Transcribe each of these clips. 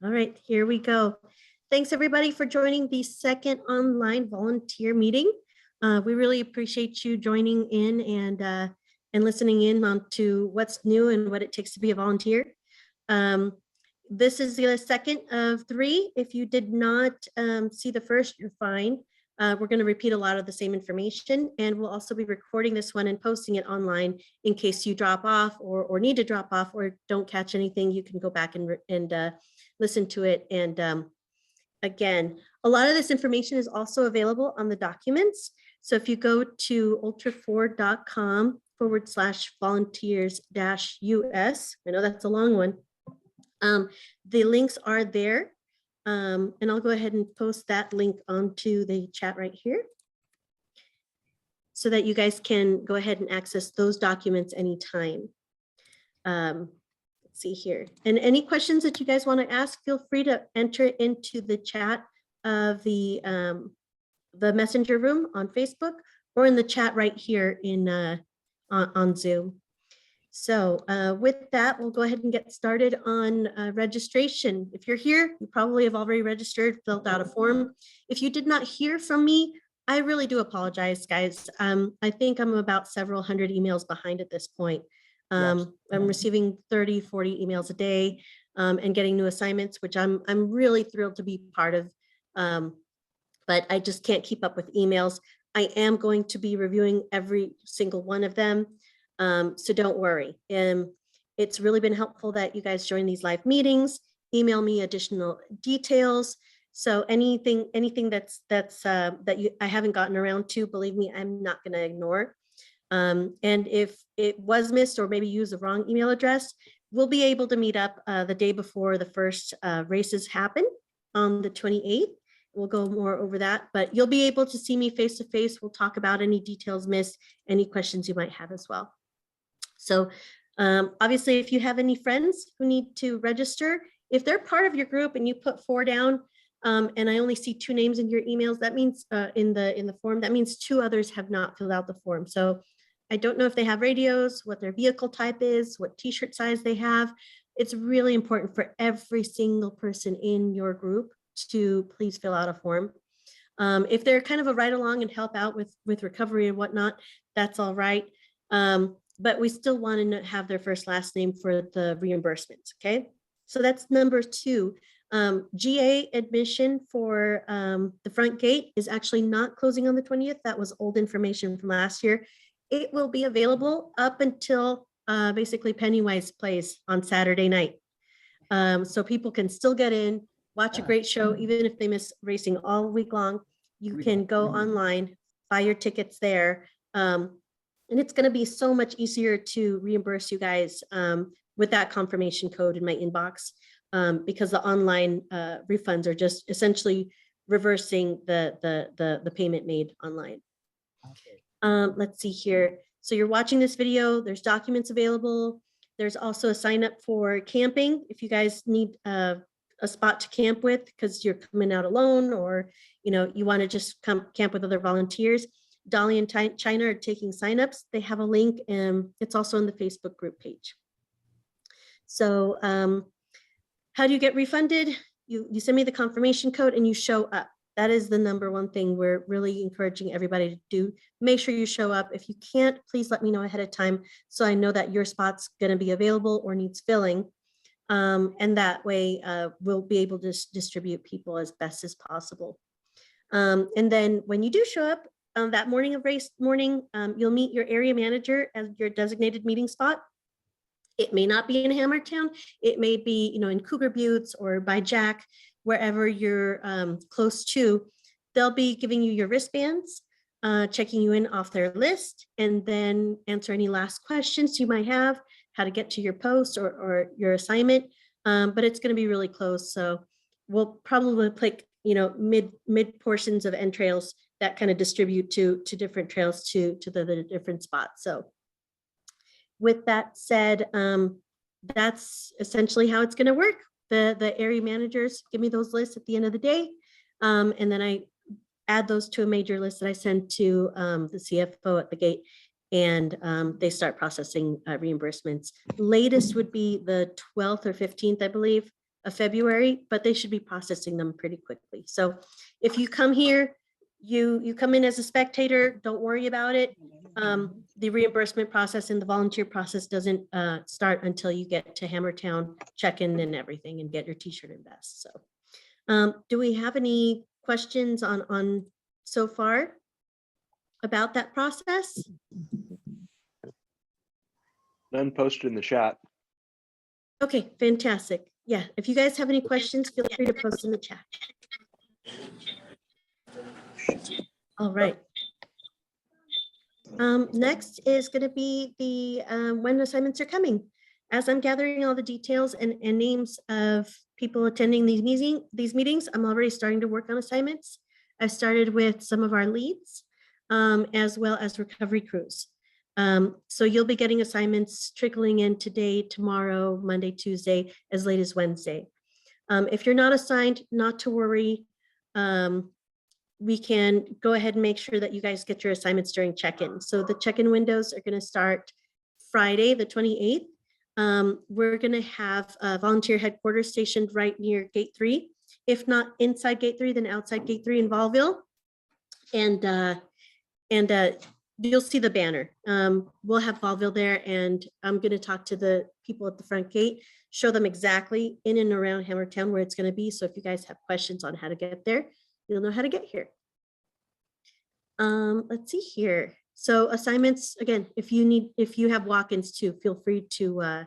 All right, here we go. Thanks everybody for joining the second online volunteer meeting. We really appreciate you joining in and listening in on to what's new and what it takes to be a volunteer. This is the second of 3. If you did not see the first, you're fine. We're going to repeat a lot of the same information, and we'll also be recording this one and posting it online in case you drop off or need to drop off or don't catch anything. You can go back and listen to it. And again, a lot of this information is also available on the documents. So if you go to ultra4.com/volunteers-US, I know that's a long one. The links are there. And I'll go ahead and post that link onto the chat right here so that you guys can go ahead and access those documents anytime. Let's see here. And any questions that you guys want to ask, feel free to enter it into the chat of the messenger room on Facebook or in the chat right here in on Zoom. So with that, we'll go ahead and get started on registration. If you're here, you probably have already registered, filled out a form. If you did not hear from me, I really do apologize, guys. I think I'm about several hundred emails behind at this point. I'm receiving 30, 40 emails a day and getting new assignments, which I'm really thrilled to be part of. But I just can't keep up with emails. I am going to be reviewing every single one of them. So don't worry. It's really been helpful that you guys join these live meetings, email me additional details. So anything that I haven't gotten around to, believe me, I'm not going to ignore. And if it was missed or maybe use the wrong email address, we'll be able to meet up the day before the first races happen on the 28th. We'll go more over that, but you'll be able to see me face to face. We'll talk about any details missed, any questions you might have as well. So obviously, if you have any friends who need to register, if they're part of your group and you put 4 down, and I only see 2 names in your emails, that means in the form, that means 2 others have not filled out the form. So I don't know if they have radios, what their vehicle type is, what t-shirt size they have. It's really important for every single person in your group to please fill out a form. If they're kind of a ride along and help out with recovery and whatnot, that's all right. But we still want to have their first last name for the reimbursements, okay? So that's number 2. GA admission for the front gate is actually not closing on the 20th. That was old information from last year. It will be available up until basically Pennywise plays on Saturday night. So people can still get in, watch a great show, even if they miss racing all week long. You can go online, buy your tickets there. And it's going to be so much easier to reimburse you guys with that confirmation code in my inbox because the online refunds are just essentially reversing the payment made online. Let's see here. So you're watching this video. There's documents available. There's also a sign up for camping if you guys need a spot to camp with because you're coming out alone or you want to just come camp with other volunteers. Dolly and China are taking signups. They have a link and it's also on the Facebook group page. So how do you get refunded? You send me the confirmation code and you show up. That is the number one thing we're really encouraging everybody to do. Make sure you show up. If you can't, please let me know ahead of time so I know that your spot's going to be available or needs filling. And that way we'll be able to distribute people as best as possible. And then when you do show up, that morning of race morning, you'll meet your area manager as your designated meeting spot. It may not be in Hammertown. It may be, in Cougar Buttes or by Jack, wherever you're close to. They'll be giving you your wristbands, checking you in off their list, and then answer any last questions you might have, how to get to your post or your assignment. But it's going to be really close. So we'll probably pick, mid portions of entrails that kind of distribute to different trails to the different spots. So with that said, that's essentially how it's going to work. The area managers give me those lists at the end of the day. And then I add those to a major list that I send to the CFO at the gate, and they start processing reimbursements. Latest would be the 12th or 15th, I believe, of February, but they should be processing them pretty quickly. So if you come here, you come in as a spectator, don't worry about it. The reimbursement process and the volunteer process doesn't start until you get to Hammertown, check in and everything, and get your t-shirt and vest. So do we have any questions on so far about that process? None posted in the chat. Okay, fantastic. Yeah, if you guys have any questions, feel free to post in the chat. All right. Next is going to be the when assignments are coming. As I'm gathering all the details and names of people attending these meetings, I'm already starting to work on assignments. I started with some of our leads, as well as recovery crews. So you'll be getting assignments trickling in today, tomorrow, Monday, Tuesday, as late as Wednesday. If you're not assigned, not to worry. We can go ahead and make sure that you guys get your assignments during check-in. So the check-in windows are going to start Friday, the 28th. We're going to have a volunteer headquarters stationed right near Gate 3. If not inside Gate 3, then outside Gate 3 in Ballville. And you'll see the banner. We'll have Ballville there, and I'm going to talk to the people at the front gate, show them exactly in and around Hammertown where it's going to be. So if you guys have questions on how to get there, you'll know how to get here. Let's see here. So assignments, again, if you have walk-ins too, feel free to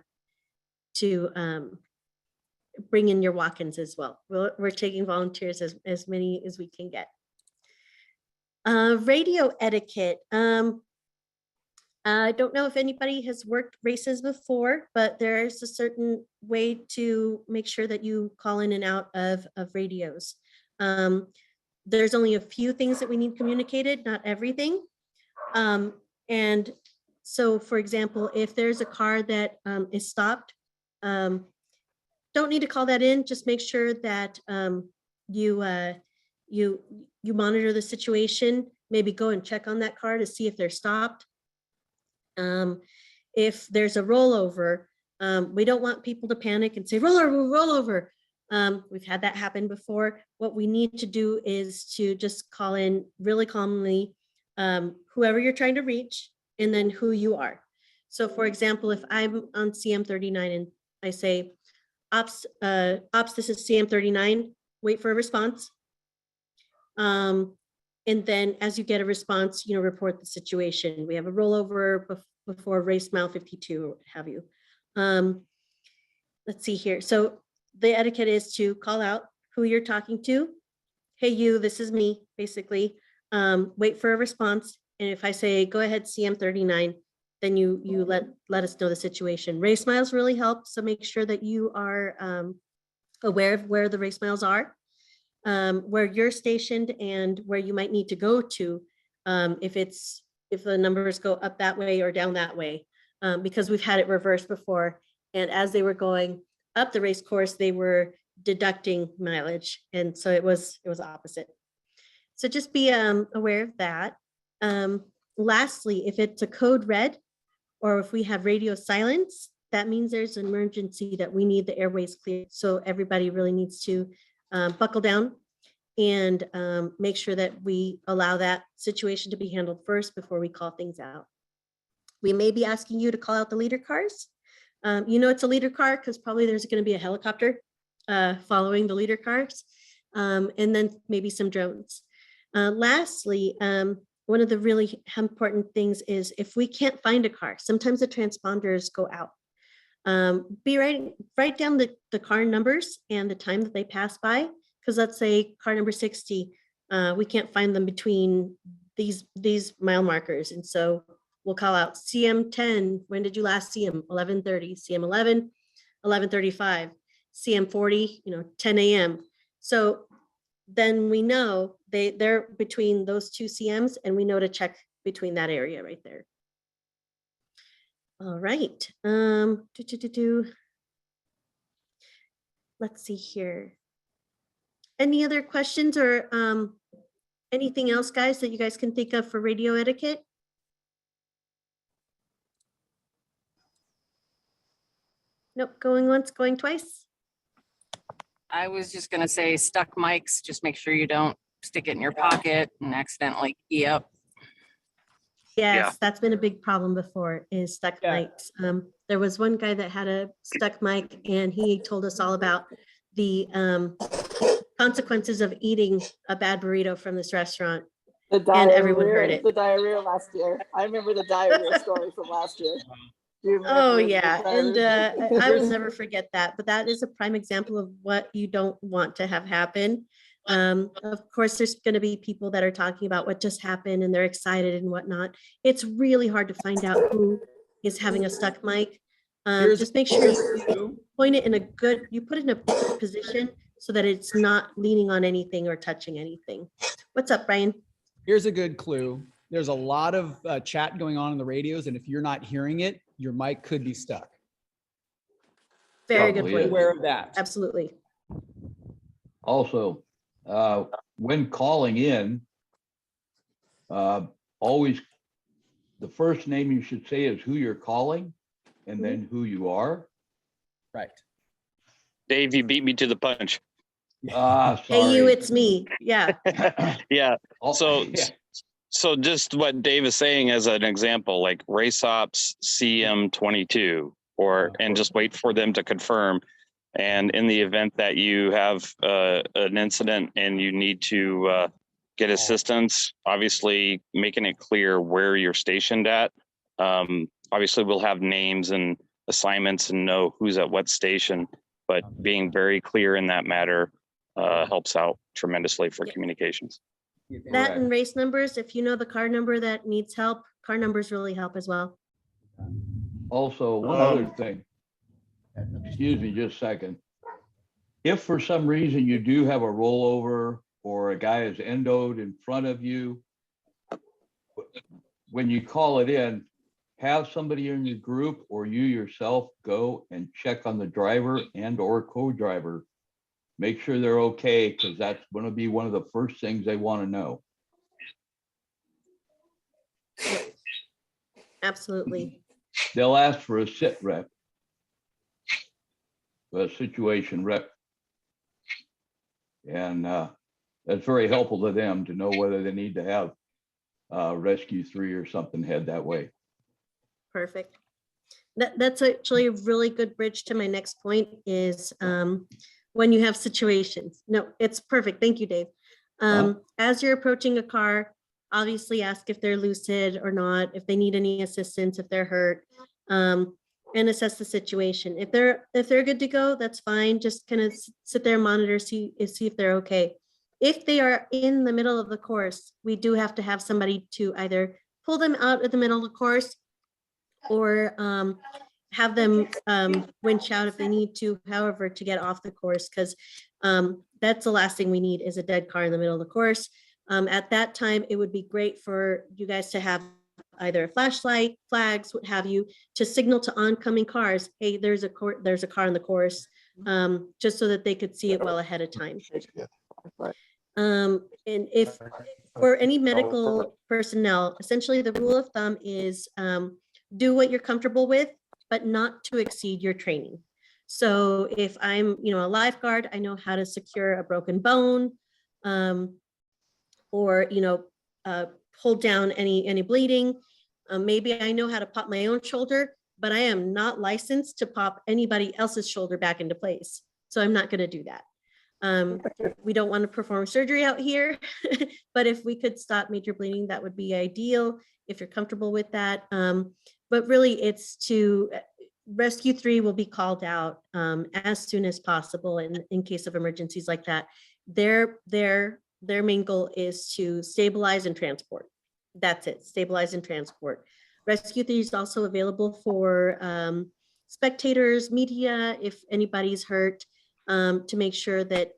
bring in your walk-ins as well. We're taking volunteers as many as we can get. Radio etiquette. I don't know if anybody has worked races before, but there's a certain way to make sure that you call in and out of radios. There's only a few things that we need communicated, not everything. And so, for example, if there's a car that is stopped, don't need to call that in. Just make sure that you monitor the situation. Maybe go and check on that car to see if they're stopped. If there's a rollover, we don't want people to panic and say, roll over. We've had that happen before. What we need to do is to just call in really calmly whoever you're trying to reach and then who you are. So for example, if I'm on CM39 and I say, ops, this is CM39, wait for a response. And then as you get a response, report the situation. We have a rollover before race mile 52 or what have you. Let's see here. So the etiquette is to call out who you're talking to. Hey, you, this is me, basically. Wait for a response. And if I say, go ahead, CM39, then you let us know the situation. Race miles really help. So make sure that you are aware of where the race miles are, where you're stationed and where you might need to go to if the numbers go up that way or down that way, because we've had it reversed before. And as they were going up the race course, they were deducting mileage. And so it was opposite. So just be aware of that. Lastly, if it's a code red or if we have radio silence, that means there's an emergency that we need the airways cleared. So everybody really needs to buckle down and make sure that we allow that situation to be handled first before we call things out. We may be asking you to call out the leader cars. It's a leader car because probably there's going to be a helicopter following the leader cars, and then maybe some drones. Lastly, one of the really important things is if we can't find a car, sometimes the transponders go out. Write down the car numbers and the time that they pass by, because let's say car number 60, we can't find them between these mile markers, and so we'll call out CM10, when did you last see him? 11:30, CM11, 11:35, CM40, 10 a.m. So then we know they're between those two CMs, and we know to check between that area right there. All right. Let's see here. Any other questions or anything else, guys, that you guys can think of for radio etiquette? Nope, going once, going twice. I was just gonna say stuck mics, just make sure you don't stick it in your pocket and accidentally key up. Yes, that's been a big problem before, is stuck Yeah. mics. There was one guy that had a stuck mic and he told us all about the consequences of eating a bad burrito from this restaurant. The And everyone heard it. The diarrhea last year. I remember the diarrhea story from last year. Do you remember Oh, the yeah. And diarrhea? I will never forget that. But that is a prime example of what you don't want to have happen. Of course, there's going to be people that are talking about what just happened and they're excited and whatnot. It's really hard to find out who is having a stuck mic. Just make sure you point it in a good, you put it in a good position so that it's not leaning on anything or touching anything. What's up, Brian? Here's a good clue. There's a lot of chat going on in the radios, and if you're not hearing it, your mic could be stuck. Very good Probably point. is. Aware of that. Absolutely. Also, when calling in, always, the first name you should say is who you're calling and then who you are. Right. Dave, you beat me to the punch. Sorry. Hey, you, it's me. Yeah. Yeah. Oh, So, yeah. so just what Dave is saying as an example, like race ops CM22, and just wait for them to confirm. And in the event that you have an incident and you need to get assistance, obviously making it clear where you're stationed at. Obviously, we'll have names and assignments and know who's at what station, but being very clear in that matter helps out tremendously for communications. That and race numbers, if you know the car number that needs help, car numbers really help as well. Also, one other thing. Excuse me just a second. If for some reason you do have a rollover or a guy is endoed in front of you, when you call it in, have somebody in your group or you yourself go and check on the driver and or co-driver. Make sure they're okay, because that's going to be one of the first things they want to know. Absolutely. They'll ask for a sit rep, a situation rep. And that's very helpful to them to know whether they need to have Rescue 3 or something head that way. Perfect. That's actually a really good bridge to my next point is when you have situations. No, it's perfect. Thank you, Dave. As you're approaching a car, obviously ask if they're lucid or not, if they need any assistance, if they're hurt, and assess the situation. If they're good to go, that's fine. Just kind of sit there and monitor, see if they're okay. If they are in the middle of the course, we do have to have somebody to either pull them out of the middle of the course or have them winch out if they need to, however, to get off the course, because that's the last thing we need is a dead car in the middle of the course. At that time, it would be great for you guys to have either a flashlight, flags, what have you, to signal to oncoming cars, hey, there's a car in the course, just so that they could see it well ahead of time. And if for any medical personnel, essentially the rule of thumb is do what you're comfortable with, but not to exceed your training. So if I'm, a lifeguard, I know how to secure a broken bone, or hold down any bleeding. Maybe I know how to pop my own shoulder, but I am not licensed to pop anybody else's shoulder back into place. So I'm not going to do that. We don't want to perform surgery out here, but if we could stop major bleeding, that would be ideal if you're comfortable with that. But really it's to Rescue 3 will be called out as soon as possible in case of emergencies like that. Their main goal is to stabilize and transport. That's it, stabilize and transport. Rescue 3 is also available for spectators, media, if anybody's hurt, to make sure that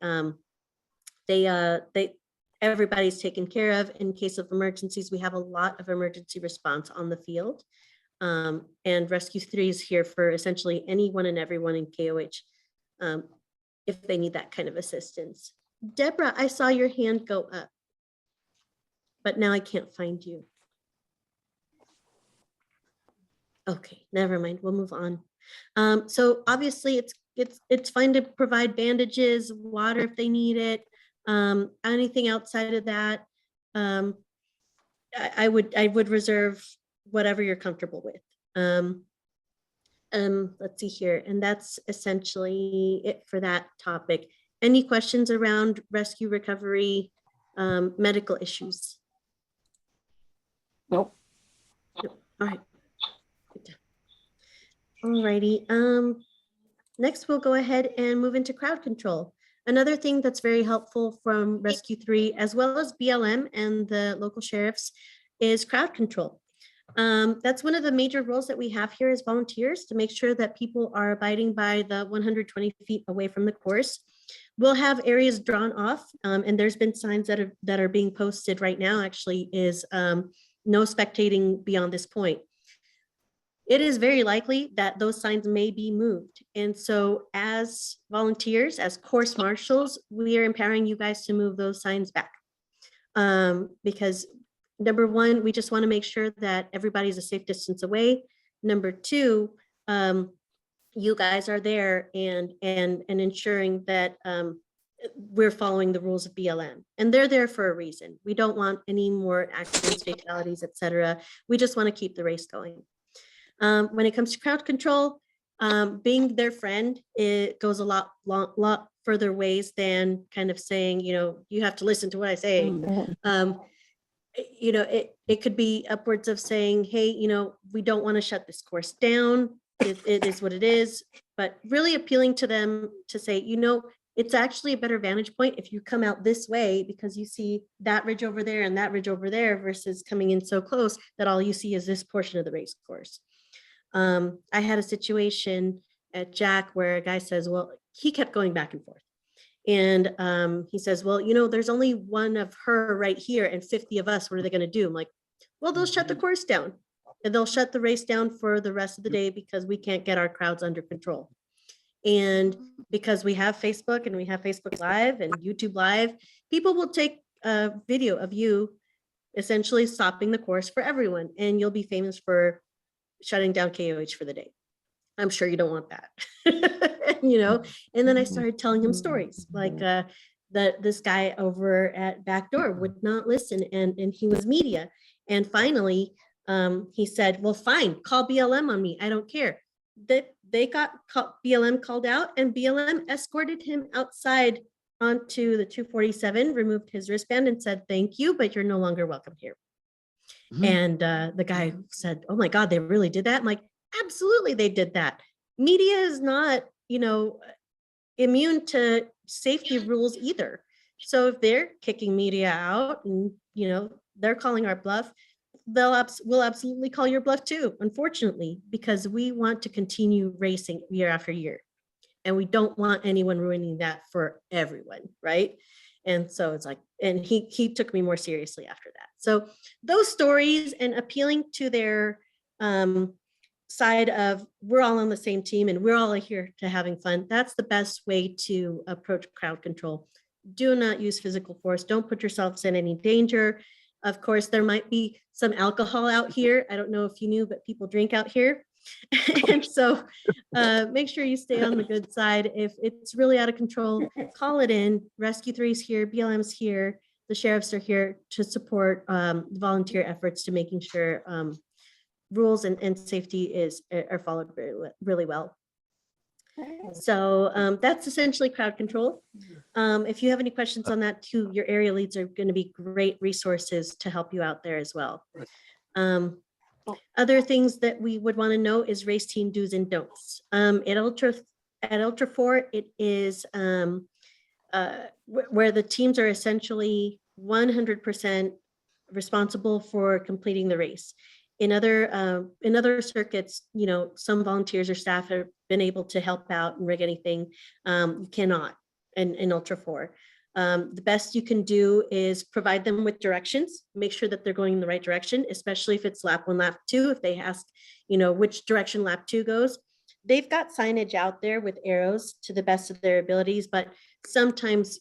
everybody's taken care of. In case of emergencies, we have a lot of emergency response on the field. And Rescue 3 is here for essentially anyone and everyone in KOH if they need that kind of assistance. Deborah, I saw your hand go up, but now I can't find you. Okay, never mind, we'll move on. So obviously it's it's fine to provide bandages, water if they need it. Anything outside of that, I would reserve whatever you're comfortable with. Let's see here, and that's essentially it for that topic. Any questions around rescue recovery, medical issues? Nope. All right. All righty. Next, we'll go ahead and move into crowd control. Another thing that's very helpful from Rescue 3, as well as BLM and the local sheriffs, is crowd control. That's one of the major roles that we have here as volunteers, to make sure that people are abiding by the 120 feet away from the course. We'll have areas drawn off, and there's been signs that are being posted right now, actually, is no spectating beyond this point. It is very likely that those signs may be moved. And so as volunteers, as course marshals, we are empowering you guys to move those signs back. Because number one, we just want to make sure that everybody's a safe distance away. Number two, you guys are there and ensuring that we're following the rules of BLM, and they're there for a reason. We don't want any more accidents, fatalities, etc. We just want to keep the race going. When it comes to crowd control, being their friend, it goes a lot further ways than kind of saying, you have to listen to what I say. It could be upwards of saying, hey, we don't want to shut this course down. It is what it is, but really appealing to them to say, it's actually a better vantage point if you come out this way, because you see that ridge over there and that ridge over there, versus coming in so close that all you see is this portion of the race course. I had a situation at Jack where a guy says, well, he kept going back and forth. And he says, well, there's only one of her right here and 50 of us. What are they going to do? I'm like, well, they'll shut the course down, and they'll shut the race down for the rest of the day because we can't get our crowds under control. And because we have Facebook and we have Facebook Live and YouTube Live, people will take a video of you essentially stopping the course for everyone, and you'll be famous for shutting down KOH for the day. I'm sure you don't want that. And then I started telling him stories like this guy over at Backdoor would not listen, and he was media. And finally, he said, well, fine, call BLM on me. I don't care. They got BLM called out, and BLM escorted him outside onto the 247, removed his wristband and said, thank you, but you're no longer welcome here. And the guy said, oh my God, they really did that? I'm like, absolutely, they did that. Media is not, immune to safety rules either. So if they're kicking media out and, they're calling our bluff, we'll absolutely call your bluff too, unfortunately, because we want to continue racing year after year. And we don't want anyone ruining that for everyone, right? And so it's like, and he took me more seriously after that. So those stories and appealing to their side of we're all on the same team and we're all here to having fun. That's the best way to approach crowd control. Do not use physical force. Don't put yourselves in any danger. Of course, there might be some alcohol out here. I don't know if you knew, but people drink out here. And so make sure you stay on the good side. If it's really out of control, call it in. Rescue 3's here, BLM's here, the sheriffs are here to support volunteer efforts to making sure rules and safety are followed really well. So that's essentially crowd control. If you have any questions on that too, your area leads are going to be great resources to help you out there as well. Other things that we would want to know is race team do's and don'ts. At Ultra 4, it is where the teams are essentially 100% responsible for completing the race. In other circuits, some volunteers or staff have been able to help out and rig anything. You cannot in Ultra 4. The best you can do is provide them with directions, make sure that they're going in the right direction, especially if it's lap 1, lap 2, if they ask, which direction lap 2 goes. They've got signage out there with arrows to the best of their abilities, but sometimes,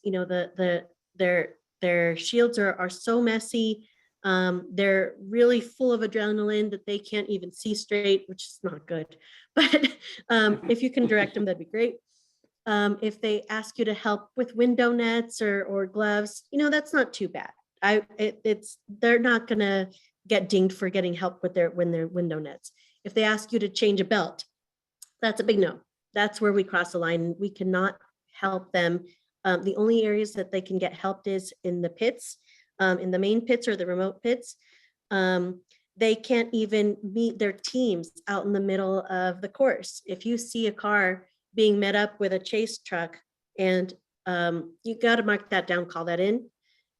their shields are so messy. They're really full of adrenaline that they can't even see straight, which is not good. But if you can direct them, that'd be great. If they ask you to help with window nets or gloves, that's not too bad. They're not gonna get dinged for getting help with their window nets. If they ask you to change a belt, that's a big no. That's where we cross the line. We cannot help them. The only areas that they can get helped is in the pits, in the main pits or the remote pits. They can't even meet their teams out in the middle of the course. If you see a car being met up with a chase truck, and you got to mark that down, call that in,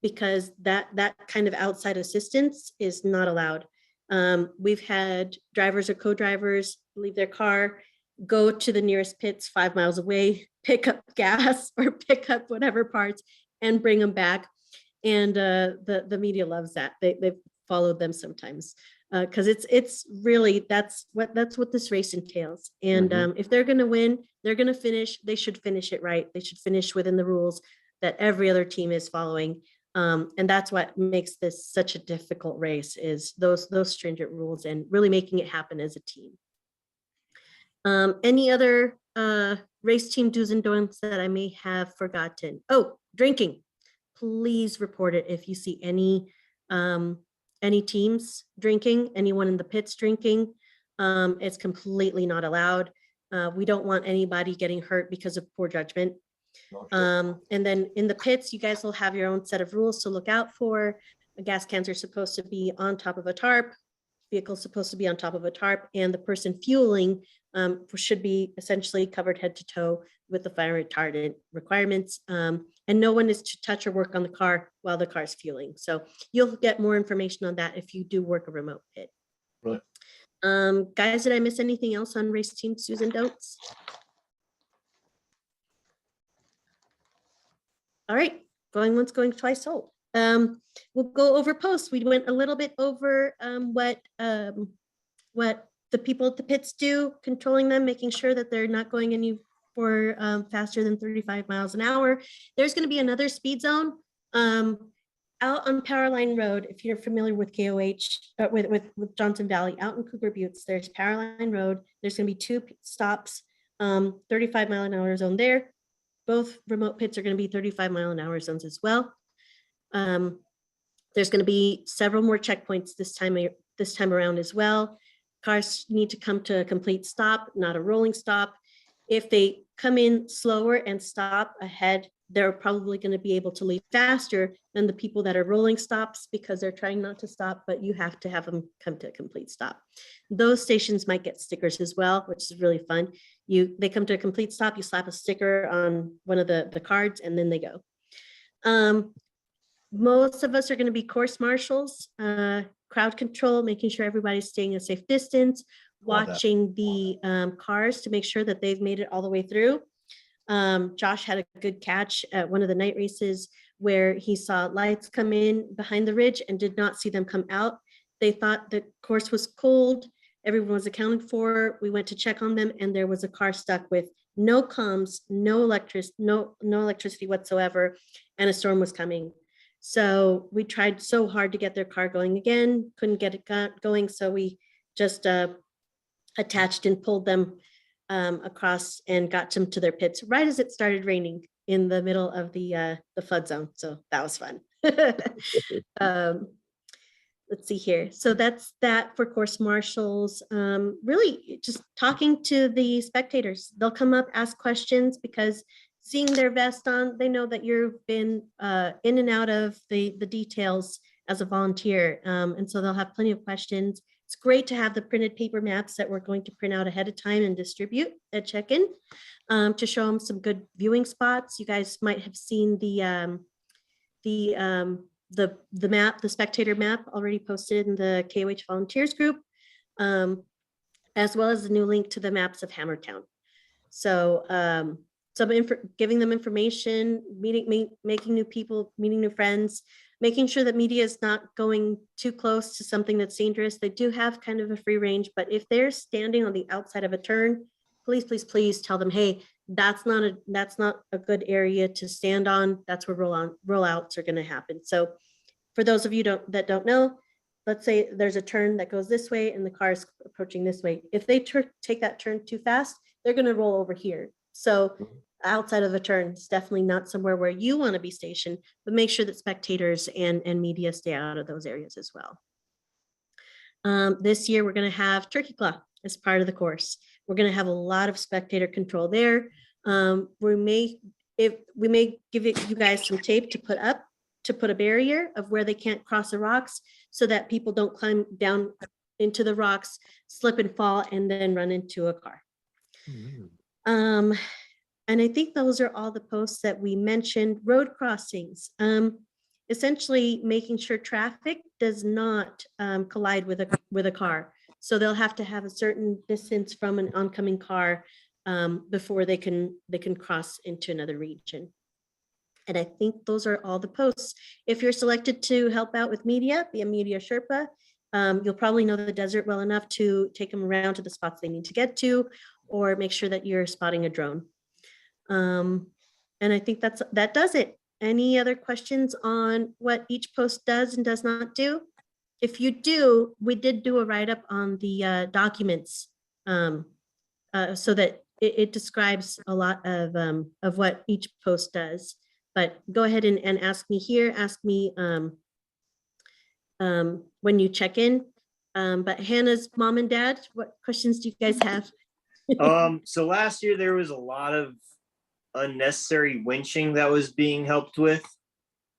because that kind of outside assistance is not allowed. We've had drivers or co-drivers leave their car, go to the nearest pits 5 miles away, pick up gas or pick up whatever parts and bring them back. And the media loves that. They've followed them sometimes because it's really, that's what this race entails. And if they're going to win, they're going to finish, they should finish it right. They should finish within the rules that every other team is following. And that's what makes this such a difficult race, is those stringent rules and really making it happen as a team. Any other race team do's and don'ts that I may have forgotten? Oh, drinking. Please report it if you see any teams drinking, anyone in the pits drinking. It's completely not allowed. We don't want anybody getting hurt because of poor judgment. And then in the pits, you guys will have your own set of rules to look out for. Gas cans are supposed to be on top of a tarp. Vehicle's supposed to be on top of a tarp, and the person fueling should be essentially covered head to toe with the fire retardant requirements. And no one is to touch or work on the car while the car's fueling. So you'll get more information on that if you do work a remote pit. Right. Guys, did I miss anything else on race team do's and don'ts? All right, going once, going twice sold. We'll go over posts. We went a little bit over what the people at the pits do, controlling them, making sure that they're not going any for faster than 35 miles an hour. There's going to be another speed zone out on Powerline Road. If you're familiar with KOH, with Johnson Valley, out in Cougar Buttes, there's Powerline Road. There's going to be 2 stops, 35-mile-an-hour zone there. Both remote pits are going to be 35-mile-an-hour zones as well. There's going to be several more checkpoints this time around as well. Cars need to come to a complete stop, not a rolling stop. If they come in slower and stop ahead, they're probably going to be able to leave faster than the people that are rolling stops because they're trying not to stop, but you have to have them come to a complete stop. Those stations might get stickers as well, which is really fun. They come to a complete stop, you slap a sticker on one of the cards, and then they go. Most of us are going to be course marshals, crowd control, making sure everybody's staying a safe distance, watching the cars to make sure that they've made it all the way through. Josh had a good catch at one of the night races where he saw lights come in behind the ridge and did not see them come out. They thought the course was cold. Everyone was accounted for. We went to check on them, and there was a car stuck with no comms, no electricity whatsoever, and a storm was coming. So we tried so hard to get their car going again, couldn't get it going. So we just attached and pulled them across and got them to their pits right as it started raining in the middle of the flood zone. So that was fun. Let's see here. So that's that for course marshals. Really just talking to the spectators. They'll come up, ask questions, because seeing their vest on, they know that you've been in and out of the details as a volunteer. And so they'll have plenty of questions. It's great to have the printed paper maps that we're going to print out ahead of time and distribute at check-in to show them some good viewing spots. You guys might have seen the map, the spectator map already posted in the KOH Volunteers group, as well as the new link to the maps of Hammertown. So giving them information, making new people, meeting new friends, making sure that media is not going too close to something that's dangerous. They do have kind of a free range, but if they're standing on the outside of a turn, please tell them, hey, that's not a good area to stand on. That's where rollouts are going to happen. So for those of you that don't know, let's say there's a turn that goes this way and the car is approaching this way. If they take that turn too fast, they're going to roll over here. So outside of a turn. It's definitely not somewhere where you want to be stationed, but make sure that spectators and media stay out of those areas as well. This year, we're going to have turkey claw as part of the course. We're going to have a lot of spectator control there. We may give you guys some tape to put up to put a barrier of where they can't cross the rocks so that people don't climb down into the rocks, slip and fall, and then run into a car. And I think those are all the posts that we mentioned. Road crossings, essentially making sure traffic does not collide with a car. So they'll have to have a certain distance from an oncoming car before they can cross into another region. And I think those are all the posts. If you're selected to help out with media, be a media Sherpa, you'll probably know the desert well enough to take them around to the spots they need to get to, or make sure that you're spotting a drone. And I think that does it. Any other questions on what each post does and does not do? If you do, we did do a write-up on the documents so that it describes a lot of what each post does. But go ahead and ask me here, ask me when you check in. But Hannah's mom and dad, what questions do you guys have? So last year there was a lot of unnecessary winching that was being helped with.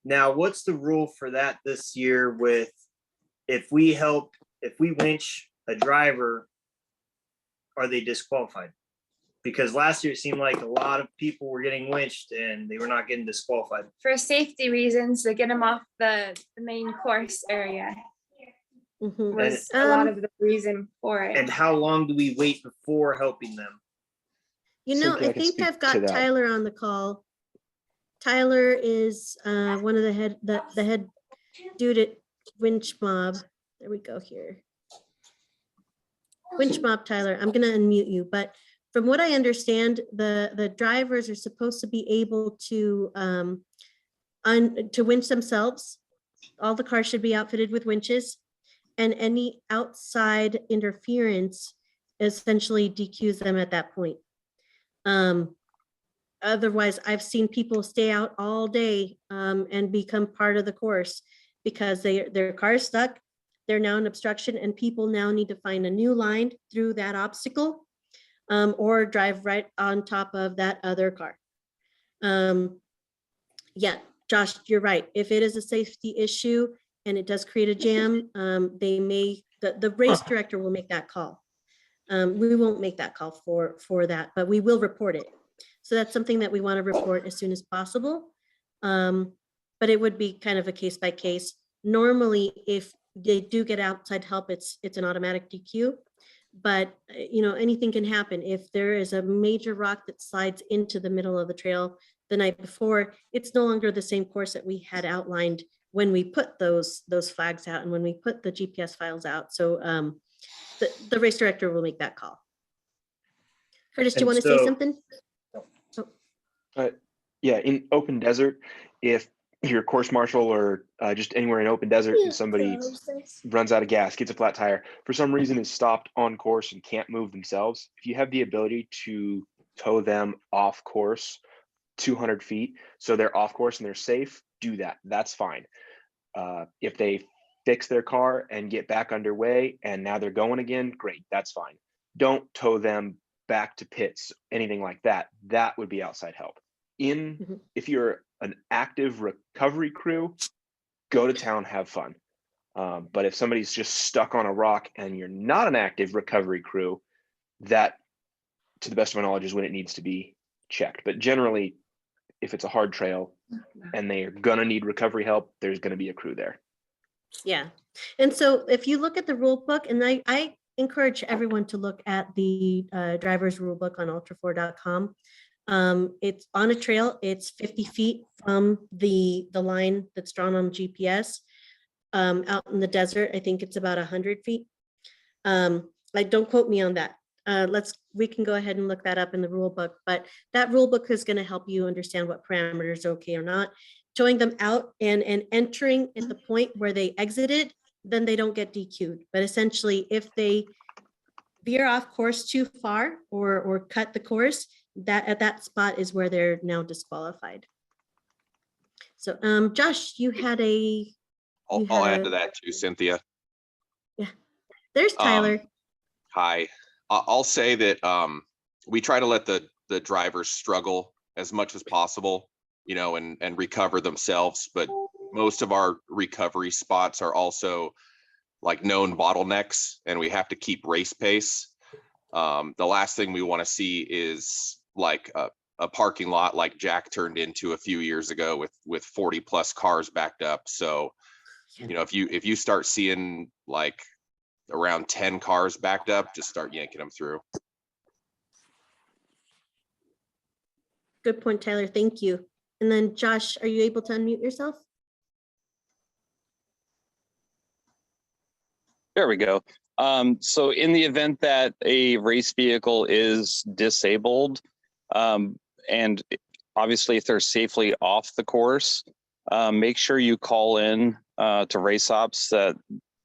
Now, what's the rule for that this year with if we winch a driver, are they disqualified? Because last year it seemed like a lot of people were getting winched and they were not getting disqualified. For safety reasons, to get them off the main course area was a lot of the reason for it. And how long do we wait before helping them? You know, Cynthia, I I can think speak I've to got that. Tyler on the call. Tyler is one of the head dude at Winch Mob. There we go here. Winch Mob, Tyler, I'm gonna unmute you, but from what I understand, the drivers are supposed to be able to winch themselves. All the cars should be outfitted with winches, and any outside interference essentially DQs them at that point. Otherwise, I've seen people stay out all day and become part of the course because their car is stuck. They're now an obstruction, and people now need to find a new line through that obstacle or drive right on top of that other car. Yeah, Josh, you're right. If it is a safety issue and it does create a jam, the race director will make that call. We won't make that call for that, but we will report it. So that's something that we want to report as soon as possible. But it would be kind of a case by case. Normally, if they do get outside help, it's an automatic DQ. But you know, anything can happen. If there is a major rock that slides into the middle of the trail the night before, it's no longer the same course that we had outlined when we put those flags out and when we put the GPS files out. So the race director will make that call. Curtis, do you And want to say so- something? Yeah, in open desert, if you're a course marshal or just anywhere in open desert and somebody runs out of gas, gets a flat tire, for some reason is stopped on course and can't move themselves, if you have the ability to tow them off course 200 feet, so they're off course and they're safe, do that. That's fine. If they fix their car and get back underway and now they're going again, great, that's fine. Don't tow them back to pits, anything like that. That would be outside help. If you're an active recovery crew, go to town, have fun. But if somebody's just stuck on a rock and you're not an active recovery crew, that, to the best of my knowledge, is when it needs to be checked. But generally, if it's a hard trail and they are gonna need recovery help, there's gonna be a crew there. Yeah. And so if you look at the rule book, and I encourage everyone to look at the driver's rule book on ultra4.com. It's on a trail. It's 50 feet from the line that's drawn on GPS. Out in the desert, I think it's about 100 feet. Like, don't quote me on that. We can go ahead and look that up in the rule book, but that rule book is going to help you understand what parameters are okay or not. Towing them out and entering at the point where they exited, then they don't get DQ'd. But essentially, if they veer off course too far or cut the course, that at that spot is where they're now disqualified. So Josh, you had a I'll add to that too, Cynthia. there's Tyler. Hi. I'll say that we try to let the drivers struggle as much as possible, you know, and recover themselves. But most of our recovery spots are also like known bottlenecks, and we have to keep race pace. The last thing we want to see is like a parking lot like Jack turned into a few years ago with 40 plus cars backed up. So, you know, if you start seeing like around 10 cars backed up, just start yanking them through. Good point, Tyler. Thank you. And then Josh, are you able to unmute yourself? There we go. So in the event that a race vehicle is disabled, and obviously if they're safely off the course, make sure you call in to race ops that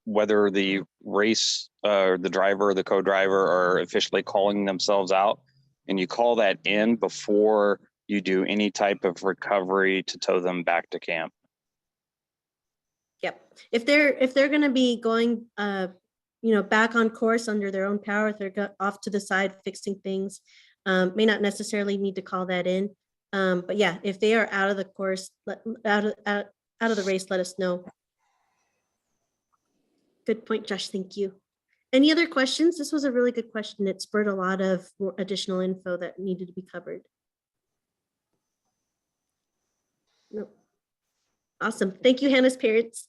whether the race, the driver or the co-driver are officially calling themselves out, and you call that in before you do any type of recovery to tow them back to camp. Yep. If they're going to be going, you know, back on course under their own power, if they're off to the side fixing things, may not necessarily need to call that in. But yeah, if they are out of the course, out of the race, let us know. Good point, Josh. Thank you. Any other questions? This was a really good question. It spurred a lot of additional info that needed to be covered. No. Awesome. Thank you, Hannah's parents.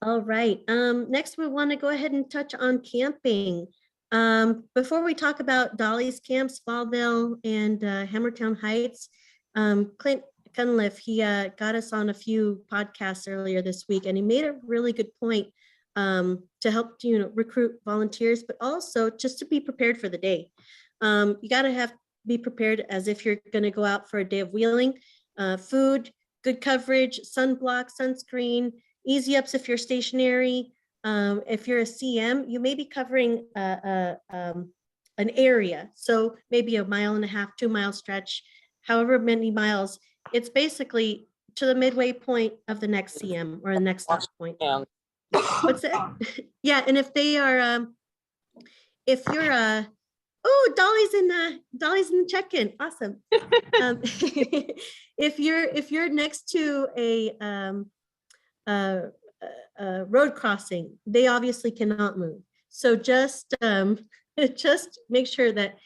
All right. Next, we want to go ahead and touch on camping. Before we talk about Dolly's camps, Fallville and Hammertown Heights, Clint Cunliffe, he got us on a few podcasts earlier this week, and he made a really good point to help, you know, recruit volunteers, but also just to be prepared for the day. You got to be prepared as if you're going to go out for a day of wheeling. Food, good coverage, sunblock, sunscreen, easy ups if you're stationary. If you're a CM, you may be covering an area. So maybe 1.5 miles, 2 mile stretch, however many miles. It's basically to the midway point of the next CM or the next stop point. What's that? Yeah, and if they are, if you're oh, Dolly's in the check-in. Awesome. If you're next to a road crossing, they obviously cannot move. So just make sure that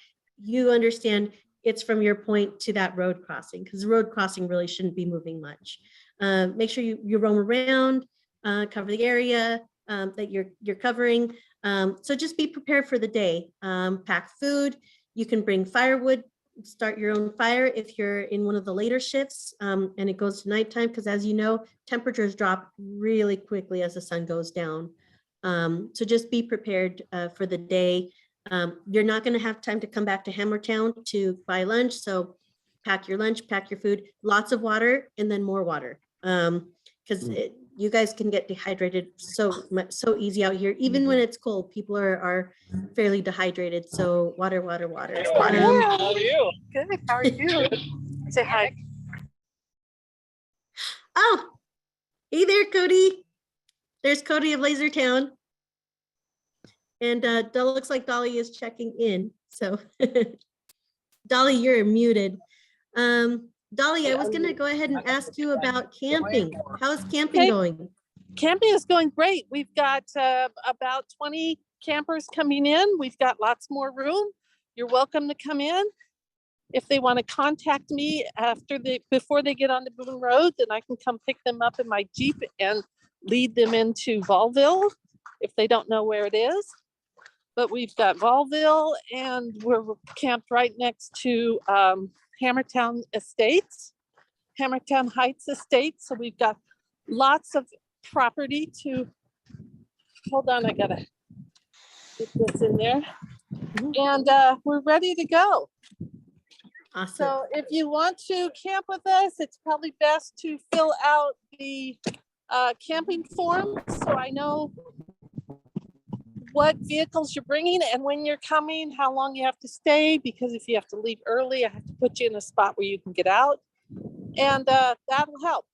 you understand it's from your point to that road crossing, because the road crossing really shouldn't be moving much. Make sure you roam around, cover the area that you're covering. So just be prepared for the day. Pack food. You can bring firewood, start your own fire if you're in one of the later shifts and it goes to nighttime, because as you know, temperatures drop really quickly as the sun goes down. So just be prepared for the day. You're not going to have time to come back to Hammertown to buy lunch. So pack your lunch, pack your food, lots of water, and then more water. Because you guys can get dehydrated so easy out here. Even when it's cold, people are fairly dehydrated. So water. How are you? Good. How are you? Say hi. Oh, hey there, Cody. There's Cody of Lasertown. And looks like Dolly is checking in. So Dolly, you're muted. Dolly, I was going to go ahead and ask you about camping. How's camping going? Camping is going great. We've got about 20 campers coming in. We've got lots more room. You're welcome to come in. If they want to contact me before they get on the Boone Road, then I can come pick them up in my Jeep and lead them into Volville if they don't know where it is. But we've got Volville, and we're camped right next to Hammertown Estates, Hammertown Heights Estates. So we've got lots of property to, hold on, I gotta get this in there. And we're ready to go. Awesome. So if you want to camp with us, it's probably best to fill out the camping form, so I know what vehicles you're bringing and when you're coming, how long you have to stay, because if you have to leave early, I have to put you in a spot where you can get out, and that'll help.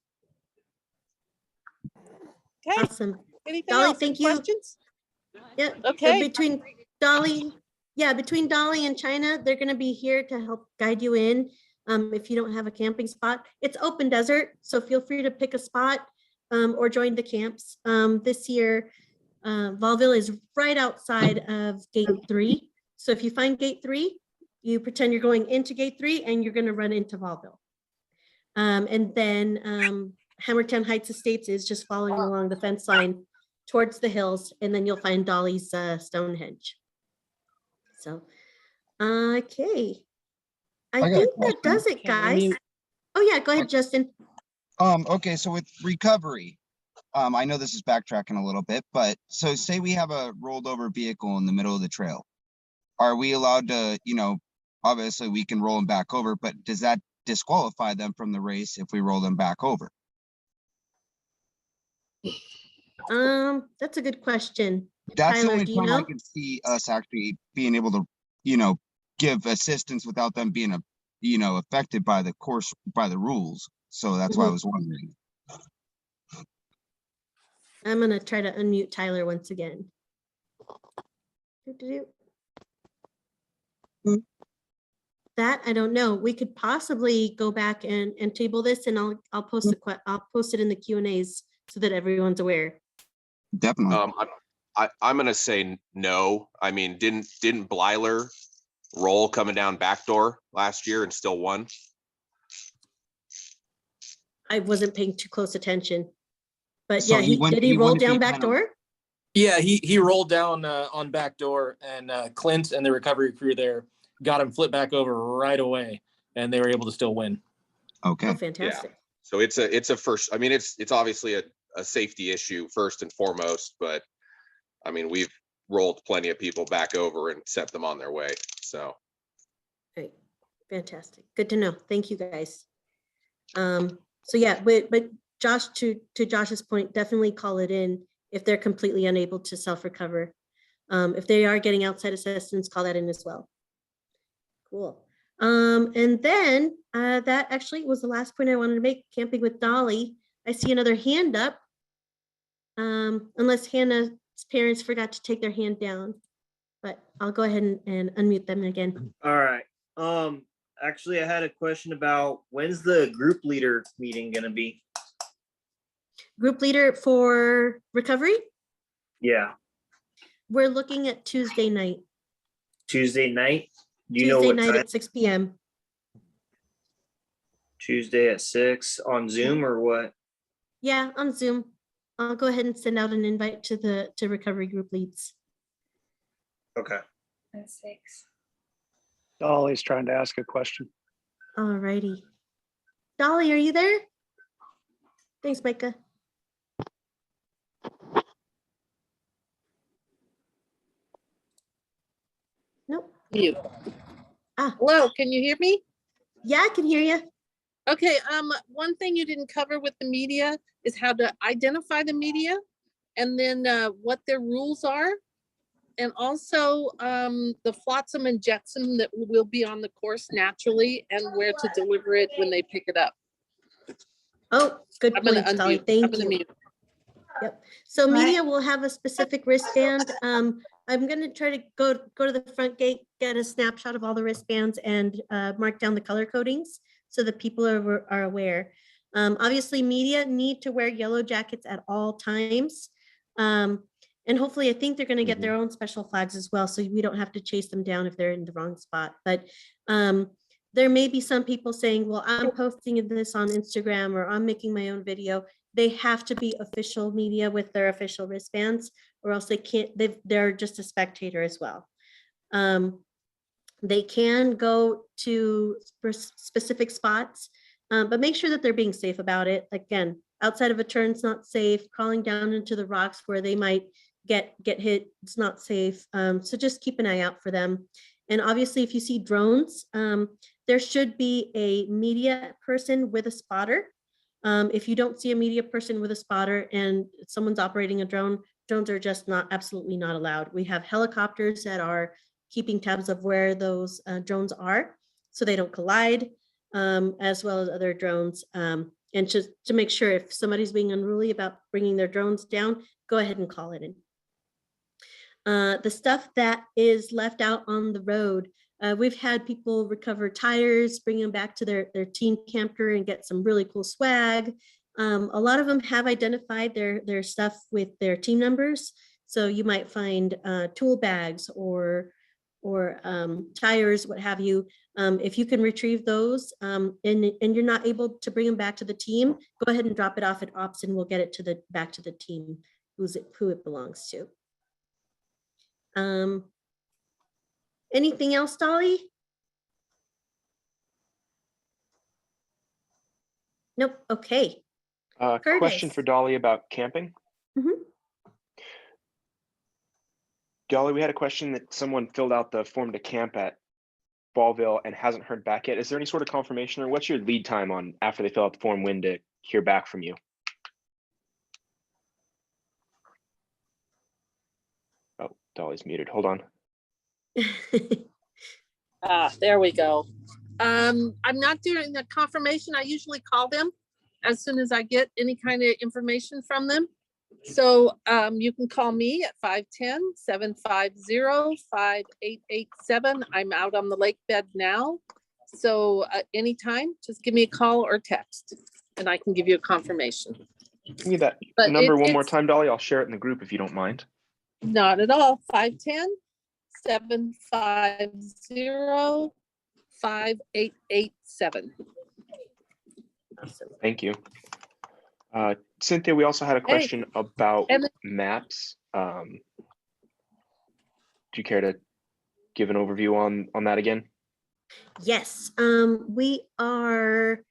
Okay. Awesome. Anything Dolly, else? Any thank you. questions? Yeah. Okay. Between Dolly and China, they're going to be here to help guide you in. If you don't have a camping spot, it's open desert, so feel free to pick a spot or join the camps. This year, Valville is right outside of gate 3. So if you find gate 3, you pretend you're going into gate 3 and you're going to run into Valville. And then Hammertown Heights Estates is just following along the fence line towards the hills, and then you'll find Dolly's Stonehenge. So, okay. I think that does it, guys. Oh yeah, go ahead, Justin. Okay, so with recovery, I know this is backtracking a little bit, but so say we have a rolled over vehicle in the middle of the trail. Are we allowed to, obviously we can roll them back over, but does that disqualify them from the race if we roll them back over? That's a good question. That's Tyler, the do you only time I know? could see us actually being able to, give assistance without them being affected by the course, by the rules. So that's why I was wondering. I'm gonna try to unmute Tyler once again. That I don't know. We could possibly go back and table this, and I'll post it in the Q&As so that everyone's aware. Definitely. I'm gonna say no. I mean, didn't Blyler roll coming down backdoor last year and still won? I wasn't paying too close attention, but So yeah, did he roll down back door? Yeah, he rolled down on back door, and Clint and the recovery crew there got him flipped back over right away, and they were able to still win. Okay. Oh, fantastic. Yeah. So it's a first. I mean, it's obviously a safety issue first and foremost, but I mean, we've rolled plenty of people back over and sent them on their way. So. Great. Fantastic. Good to know. Thank you, guys. So yeah, but Josh, to Josh's point, definitely call it in if they're completely unable to self-recover. If they are getting outside assistance, call that in as well. Cool. And then that actually was the last point I wanted to make, camping with Dolly. I see another hand up. Unless Hannah's parents forgot to take their hand down, but I'll go ahead and unmute them again. All right. Actually, I had a question about when's the group leader meeting gonna be? Group leader for recovery? Yeah, We're looking at Tuesday night. Tuesday night. Do you know Tuesday what night time? at 6 p.m. Tuesday at 6 on Zoom or what? Yeah, on Zoom. I'll go ahead and send out an invite to recovery group leads. Okay. At 6. Dolly's trying to ask a question. All righty. Dolly, are you there? Thanks, Micah. Nope. Mute. Ah. Hello, can you hear me? Yeah, I can hear you. Okay, one thing you didn't cover with the media is how to identify the media, and then what their rules are, and also the flotsam and jetsam that will be on the course naturally, and where to deliver it when they pick it up. Oh, good points, Dolly. Thank you. Mute. Yep. So media will have a specific wristband. I'm going to try to go to the front gate, get a snapshot of all the wristbands, and mark down the color codings so that people are aware. Obviously, media need to wear yellow jackets at all times. And hopefully, I think they're going to get their own special flags as well, so we don't have to chase them down if they're in the wrong spot. But there may be some people saying, well, I'm posting this on Instagram or I'm making my own video. They have to be official media with their official wristbands, or else they can't, they're just a spectator as well. They can go to specific spots, but make sure that they're being safe about it. Again, outside of a turn, it's not safe. Crawling down into the rocks where they might get hit, it's not safe. So just keep an eye out for them. And obviously, if you see drones, there should be a media person with a spotter. If you don't see a media person with a spotter and someone's operating a drone, drones are just not, absolutely not allowed. We have helicopters that are keeping tabs of where those drones are so they don't collide, as well as other drones. And just to make sure if somebody's being unruly about bringing their drones down, go ahead and call it in. The stuff that is left out on the road, we've had people recover tires, bring them back to their team camper and get some really cool swag. A lot of them have identified their stuff with their team numbers. So you might find tool bags or tires, what have you. If you can retrieve those and you're not able to bring them back to the team, go ahead and drop it off at ops and we'll get it back to the team who it belongs to. Anything else, Dolly? Nope. Okay. Question for Dolly about camping. Mhm. Dolly, we had a question that someone filled out the form to camp at Ballville and hasn't heard back yet. Is there any sort of confirmation, or what's your lead time on after they fill out the form when to hear back from you? Oh, Dolly's muted. Hold on. There we go. I'm not doing the confirmation. I usually call them as soon as I get any kind of information from them. So you can call me at 510-750-5887. I'm out on the lake bed now. So anytime, just give me a call or text and I can give you a confirmation. Give me that number one more time, Dolly. I'll share it in the group if you don't mind. Not at all. 510-750-5887. Awesome. Thank you. Cynthia, we also had a question about maps. Do you care to give an overview on that again? Yes, we are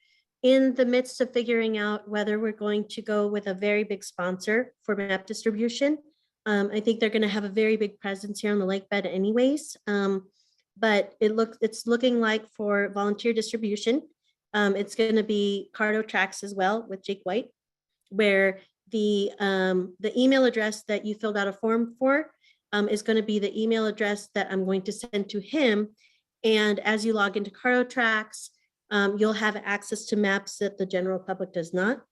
in the midst of figuring out whether we're going to go with a very big sponsor for map distribution. I think they're going to have a very big presence here on the lake bed anyways, but it's looking like for volunteer distribution, it's going to be Cardo Tracks as well with Jake White, where the email address that you filled out a form for is going to be the email address that I'm going to send to him. And as you log into Cardo Tracks, you'll have access to maps that the general public does not.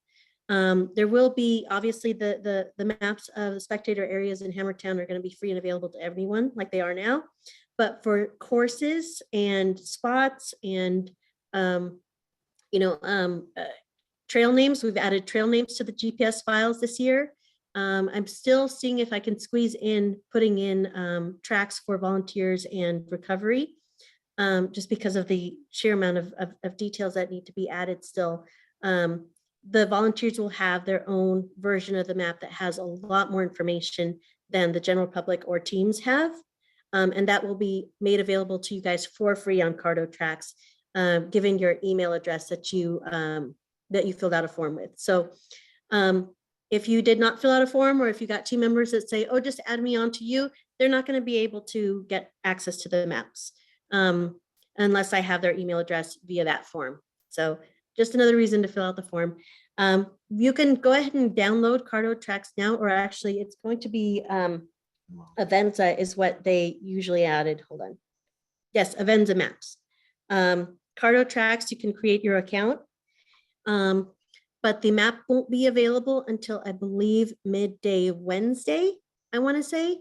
There will be, obviously, the maps of the spectator areas in Hammertown are going to be free and available to everyone like they are now. But for courses and spots and, trail names, we've added trail names to the GPS files this year. I'm still seeing if I can squeeze in putting in tracks for volunteers and recovery, just because of the sheer amount of details that need to be added still. The volunteers will have their own version of the map that has a lot more information than the general public or teams have. And that will be made available to you guys for free on Cardo Tracks, given your email address that you filled out a form with. So if you did not fill out a form, or if you got team members that say, oh, just add me on to you, they're not going to be able to get access to the maps unless I have their email address via that form. So just another reason to fill out the form. You can go ahead and download Cardo Tracks now, or actually it's going to be Avenza is what they usually added. Hold on. Yes, Avenza Maps. Cardo Tracks, you can create your account, but the map won't be available until I believe midday Wednesday, I want to say.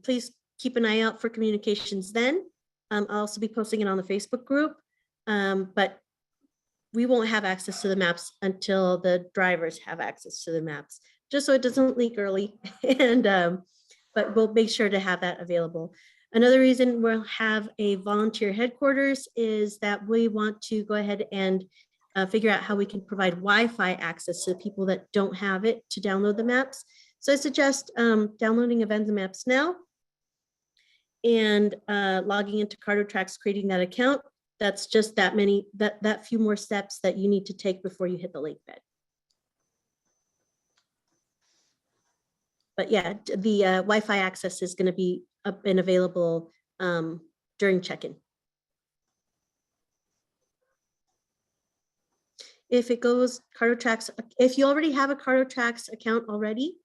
Please keep an eye out for communications then. I'll also be posting it on the Facebook group, but we won't have access to the maps until the drivers have access to the maps, just so it doesn't leak early. And but we'll make sure to have that available. Another reason we'll have a volunteer headquarters is that we want to go ahead and figure out how we can provide Wi-Fi access to people that don't have it to download the maps. So I suggest downloading Avenza Maps now and logging into Cardo Tracks, creating that account. That's just that few more steps that you need to take before you hit the lake bed. But yeah, the Wi-Fi access is going to be up and available during check-in. If it goes Cardo Tracks, if you already have a Cardo Tracks account already,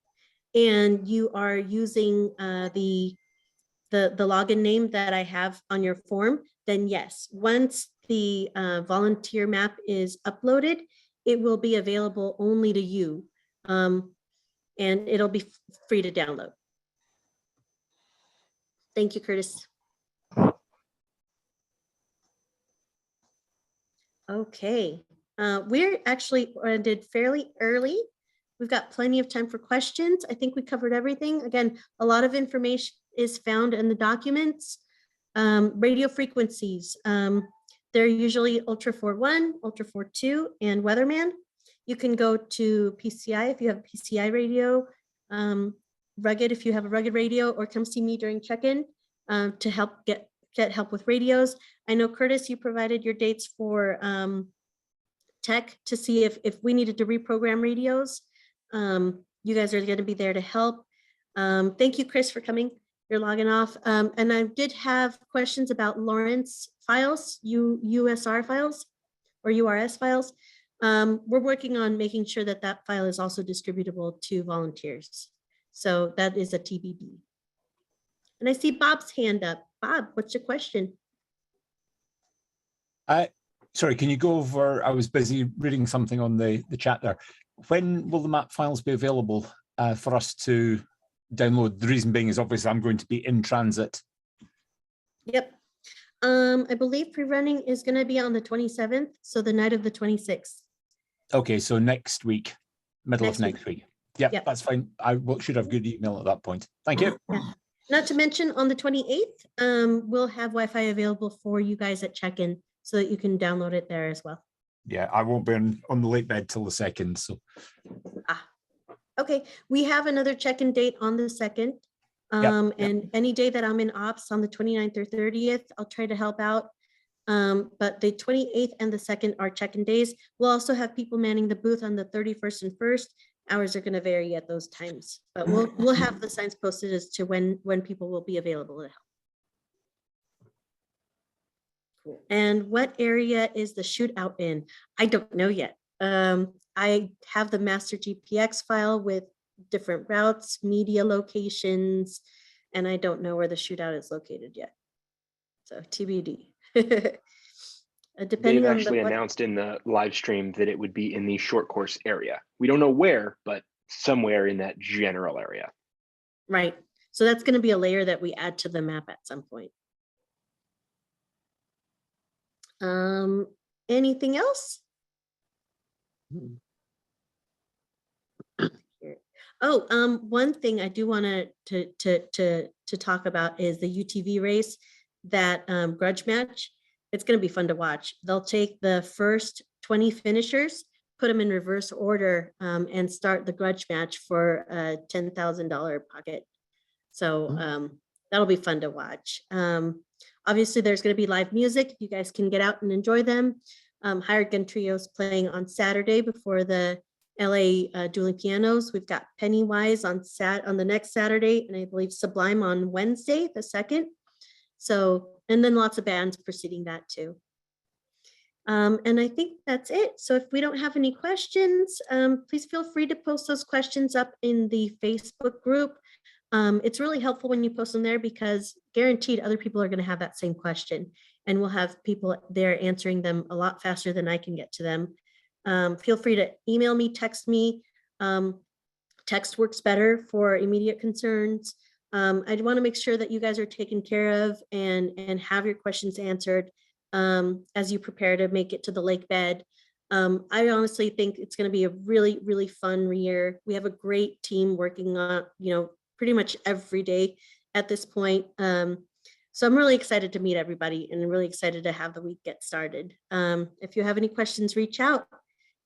and you are using the login name that I have on your form, then yes, once the volunteer map is uploaded, it will be available only to you, and it'll be free to download. Thank you, Curtis. Okay, we're actually ended fairly early. We've got plenty of time for questions. I think we covered everything. Again, a lot of information is found in the documents. Radio frequencies, they're usually Ultra 4.1, Ultra 4.2, and Weatherman. You can go to PCI if you have a PCI radio, Rugged if you have a Rugged radio, or come see me during check-in to help get help with radios. I know, Curtis, you provided your dates for tech to see if we needed to reprogram radios. You guys are going to be there to help. Thank you, Chris, for coming. You're logging off. And I did have questions about Lawrence files, USR files or URS files. We're working on making sure that that file is also distributable to volunteers. So that is a TBD. And I see Bob's hand up. Bob, what's your question? Sorry, can you go over, I was busy reading something on the chat there. When will the map files be available for us to download? The reason being is obviously I'm going to be in transit. Yep. I believe pre-running is going to be on the 27th, so the night of the 26th. Okay, so next week, middle of next week. Yep, that's fine. I should have good email at that point. Thank you. Yeah. Not to mention on the 28th, we'll have Wi-Fi available for you guys at check-in so that you can download it there as well. Yeah, I won't be on the late bed till the 2nd. So. Okay, we have another check-in date on the 2nd. And any day that I'm in ops on the 29th or 30th, I'll try to help out. But the 28th and the 2nd are check-in days. We'll also have people manning the booth on the 31st and 1st. Hours are going to vary at those times, but we'll have the signs posted as to when people will be available to help. Cool. And what area is the shootout in? I don't know yet. I have the master GPX file with different routes, media locations, and I don't know where the shootout is located yet. So TBD. They've actually announced in the live stream that it would be in the short course area. We don't know where, but somewhere in that general area. Right. So that's going to be a layer that we add to the map at some point. Anything else? Oh, one thing I do want to talk about is the UTV race, that grudge match. It's going to be fun to watch. They'll take the first 20 finishers, put them in reverse order, and start the grudge match for a $10,000 pocket. So that'll be fun to watch. Obviously, there's going to be live music. You guys can get out and enjoy them. Hired Gun Trio's playing on Saturday before the LA Dueling Pianos. We've got Pennywise on the next Saturday, and I believe Sublime on Wednesday, the 2nd. So, and then lots of bands preceding that too. And I think that's it. So if we don't have any questions, please feel free to post those questions up in the Facebook group. It's really helpful when you post them there because guaranteed other people are going to have that same question, and we'll have people there answering them a lot faster than I can get to them. Feel free to email me, text me. Text works better for immediate concerns. I want to make sure that you guys are taken care of and have your questions answered as you prepare to make it to the lake bed. I honestly think it's going to be a really, really fun year. We have a great team working on, pretty much every day at this point. So I'm really excited to meet everybody and I'm really excited to have the week get started. If you have any questions, reach out.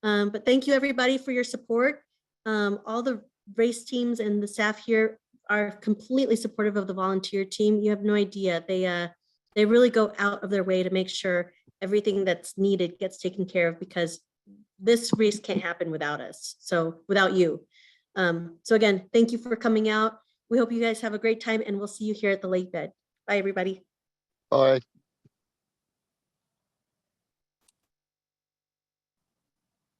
But thank you everybody for your support. All the race teams and the staff here are completely supportive of the volunteer team. You have no idea. They really go out of their way to make sure everything that's needed gets taken care of, because this race can't happen without us. So without you. So again, thank you for coming out. We hope you guys have a great time and we'll see you here at the lake bed. Bye everybody. Bye.